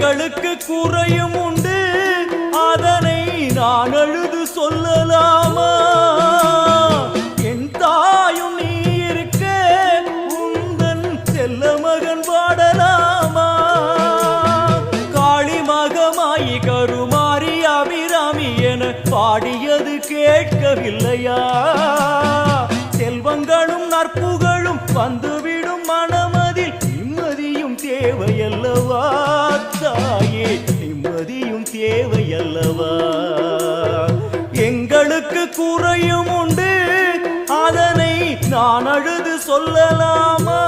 எங்களுக்கு குறையும் உண்டு, அதனை நான் அழுது சொல்லலாமா? என் தாயும் நீ இருக்க உந்தன் செல்ல மகன் பாடலாமா? காளி மகமாயி கருமாரி அபிராமி என பாடியது கேட்கவில்லையா? செல்வங்களும் நற்புகழும் வந்துவிடும் மனமதில் நிம்மதியும் தேவையல்லவா? தாயே நிம்மதியும் தேவையல்லவா? எங்களுக்கு குறையும் உண்டு, அதனை நான் அழுது சொல்லலாமா?